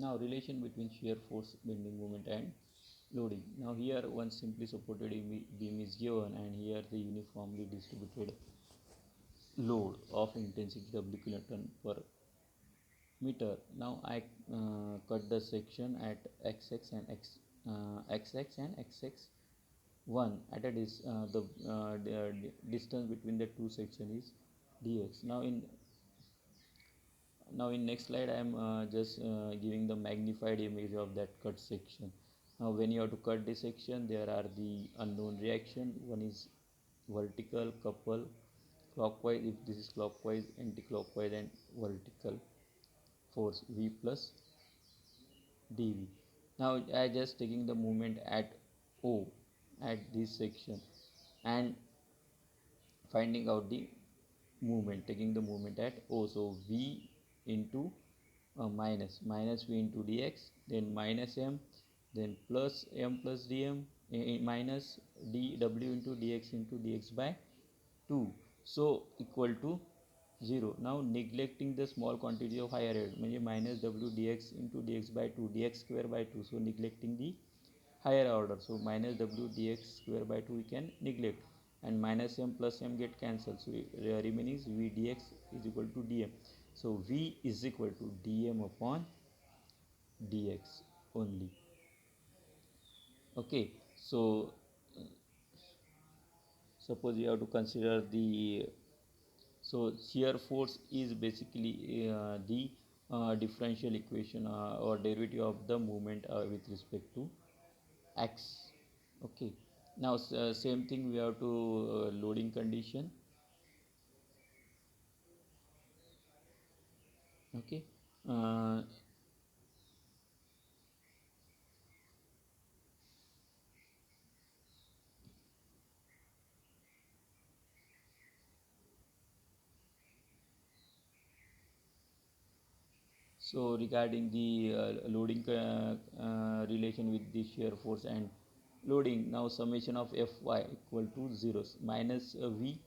Now relation between shear force, bending moment and loading. Now here one simply supported beam is given, and here the uniformly distributed load of intensity W kilonewton per meter. Now I cut the section at xx and xx and xx 1 at a distance between the two sections is dx. Now in next slide I am just giving the magnified image of that cut section. Now when you have to cut this section, there are the unknown reaction. One is vertical couple clockwise, if this is clockwise, anti-clockwise, and vertical force V plus dV. Now I just taking the moment at O at this section and finding out the movement, taking the movement at O. So V into minus V into dx, then minus m, then plus m plus dm, minus dw into dx by 2, so equal to 0. Now neglecting the small quantity of higher head, means minus w dx into dx by 2, dx square by 2, so neglecting the higher order, so minus w dx square by 2 we can neglect, and minus m plus m get cancelled, so remaining is v dx is equal to dm. So v is equal to dm upon dx only. Okay, so suppose you have to consider the, so shear force is basically the differential equation or derivative of the moment with respect to x. Okay, now same thing we have to loading condition. Okay, uh, so regarding the loading relation with the shear force and loading, now summation of Fy equal to 0 minus V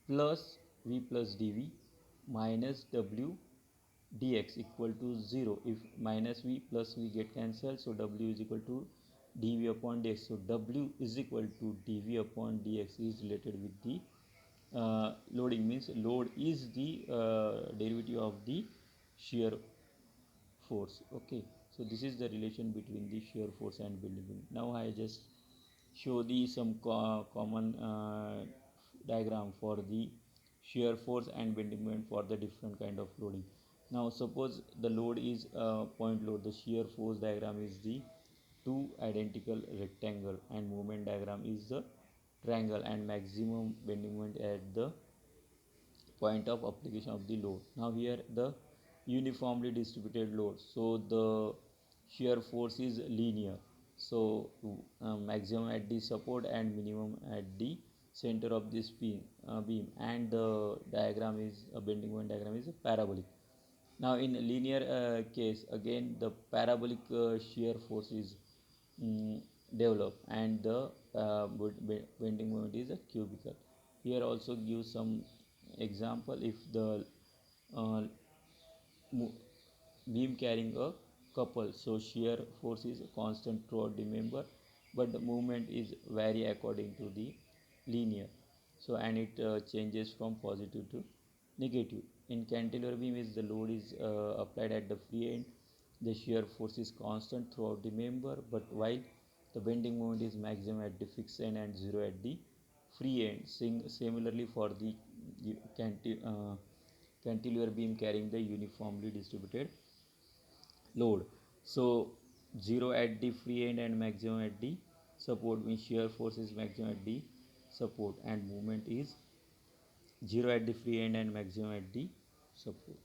plus V plus dV minus W dx equal to 0. If minus V plus V get cancelled, so W is equal to dV upon dx. So W is equal to dV upon dx is related with the loading, means load is the derivative of the shear force. Okay, so this is the relation between the shear force and bending moment. Now I just show the some common diagram for the shear force and bending moment for the different kind of loading. Now suppose the load is point load, the shear force diagram is the two identical rectangle, and movement diagram is the triangle, and maximum bending moment at the point of application of the load. Now here the uniformly distributed load, so the shear force is linear, so maximum at the support and minimum at the center of this beam, and the diagram is a bending moment diagram is a parabolic. Now in linear case, again the parabolic shear force is mm, developed, and the bending moment is a cubical. Here also give some example. If the uh, beam carrying a couple, so shear force is constant throughout the member, but the movement is vary according to the linear, so and it changes from positive to negative. In cantilever beam, is the load is applied at the free end, the shear force is constant throughout the member, but while the bending moment is maximum at the fixed end and zero at the free end. Similarly for the cantilever beam carrying the uniformly distributed load, so 0 at the free end and maximum at the support, means shear force is maximum at the support, and movement is 0 at the free end and maximum at the support.